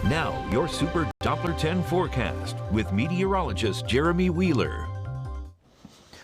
Now, your Super Doppler 10 forecast with meteorologist Jeremy Wheeler.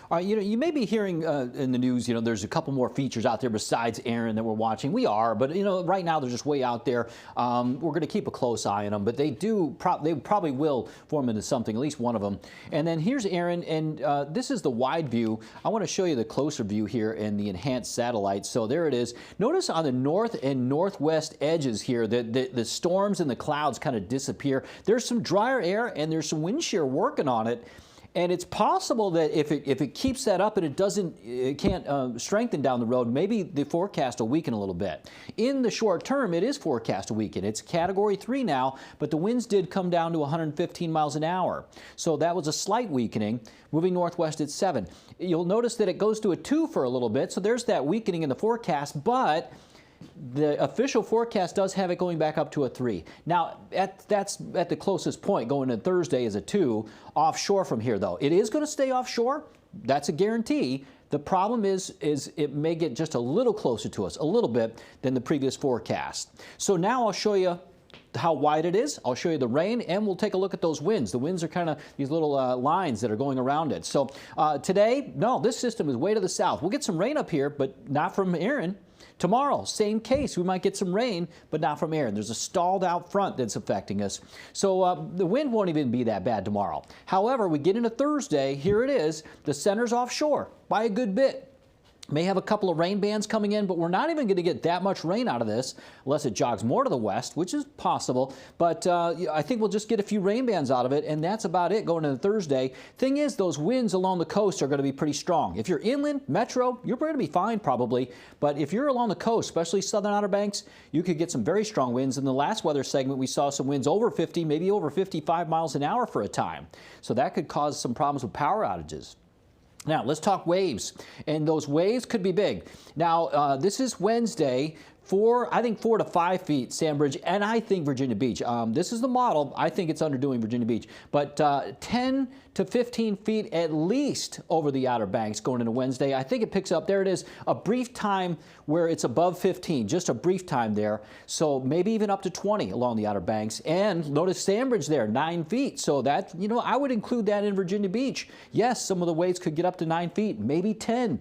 All right, you may be hearing in the news, there's a couple more features out there besides Aaron that we're watching. We are, but, right now they're just way out there. We're going to keep a close eye on them, but they probably will form into something, at least one of them. And then here's Aaron, and this is the wide view. I want to show you the closer view here in the enhanced satellite. So there it is. Notice on the north and northwest edges here that the storms and the clouds kind of disappear. There's some drier air and there's some wind shear working on it. And it's possible that if it keeps that up and it can't strengthen down the road, maybe the forecast will weaken a little bit. In the short term, it is forecast to weaken. It's Category 3 now, but the winds did come down to 115 miles an hour. So that was a slight weakening. Moving northwest at 7. You'll notice that it goes to a 2 for a little bit, so there's that weakening in the forecast, but the official forecast does have it going back up to a 3. Now, that's at the closest point. Going to Thursday is a 2. Offshore from here, though. It is going to stay offshore. That's a guarantee. The problem is it may get just a little closer to us, a little bit, than the previous forecast. So now I'll show you how wide it is. I'll show you the rain, and we'll take a look at those winds. The winds are kind of these little lines that are going around it. So today, no, this system is way to the south. We'll get some rain up here, but not from Aaron. Tomorrow, same case. We might get some rain, but not from Aaron. There's a stalled out front that's affecting us. So the wind won't even be that bad tomorrow. However, we get into Thursday. Here it is. The center's offshore by a good bit. May have a couple of rain bands coming in, but we're not even going to get that much rain out of this unless it jogs more to the west, which is possible. But I think we'll just get a few rain bands out of it, and that's about it going into Thursday. Thing is, those winds along the coast are going to be pretty strong. If you're inland, metro, you're going to be fine probably. But if you're along the coast, especially southern Outer Banks, you could get some very strong winds. In the last weather segment, we saw some winds over 50, maybe over 55 miles an hour for a time. So that could cause some problems with power outages. Now, let's talk waves, and those waves could be big. Now, this is Wednesday. I think 4 to 5 feet, Sandbridge, and I think Virginia Beach. This is the model. I think it's underdoing Virginia Beach. But 10 to 15 feet at least over the Outer Banks going into Wednesday. I think it picks up. There it is, a brief time where it's above 15, just a brief time there. So maybe even up to 20 along the Outer Banks. And notice Sandbridge there, 9 feet. So that, I would include that in Virginia Beach. Yes, some of the waves could get up to 9 feet, maybe 10.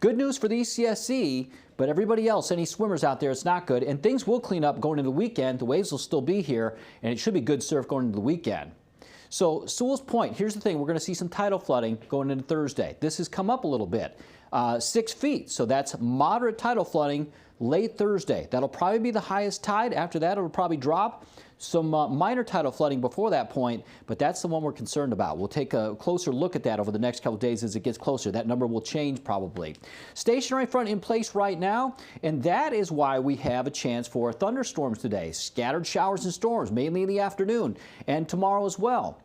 Good news for the ECSC, but everybody else, any swimmers out there, it's not good. And things will clean up going into the weekend. The waves will still be here, and it should be good surf going into the weekend. So Sewell's Point, here's the thing. We're going to see some tidal flooding going into Thursday. This has come up a little bit, 6 feet. So that's moderate tidal flooding late Thursday. That'll probably be the highest tide. After that, it'll probably drop. Some minor tidal flooding before that point, but that's the one we're concerned about. We'll take a closer look at that over the next couple days as it gets closer. That number will change probably. Stationary front in place right now, and that is why we have a chance for thunderstorms today. Scattered showers and storms, mainly in the afternoon, and tomorrow as well.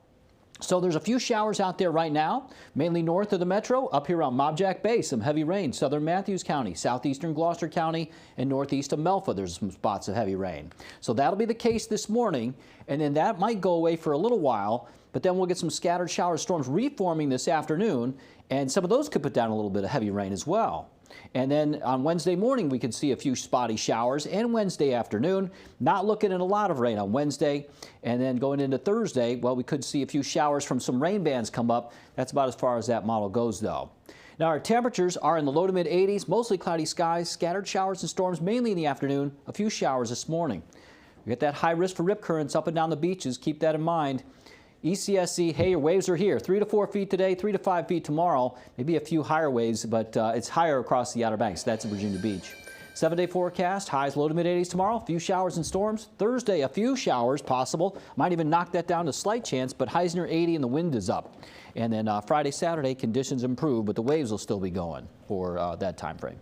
So there's a few showers out there right now, mainly north of the metro, up here around Mobjack Bay, some heavy rain. Southern Matthews County, southeastern Gloucester County, and northeast of Melfa, there's some spots of heavy rain. So that'll be the case this morning, and then that might go away for a little while, but then we'll get some scattered shower storms reforming this afternoon, and some of those could put down a little bit of heavy rain as well. And then on Wednesday morning, we could see a few spotty showers, and Wednesday afternoon, not looking at a lot of rain on Wednesday. And then going into Thursday, well, we could see a few showers from some rain bands come up. That's about as far as that model goes, though. Now, our temperatures are in the low to mid 80s, mostly cloudy skies, scattered showers and storms, mainly in the afternoon, a few showers this morning. We get that high risk for rip currents up and down the beaches. Keep that in mind. ECSC, hey, your waves are here. 3 to 4 feet today, 3 to 5 feet tomorrow. Maybe a few higher waves, but it's higher across the Outer Banks. That's in Virginia Beach. 7-day forecast, highs low to mid 80s tomorrow. A few showers and storms. Thursday, a few showers possible. Might even knock that down to slight chance, but highs near 80 and the wind is up. And then Friday, Saturday, conditions improve, but the waves will still be going for that time frame.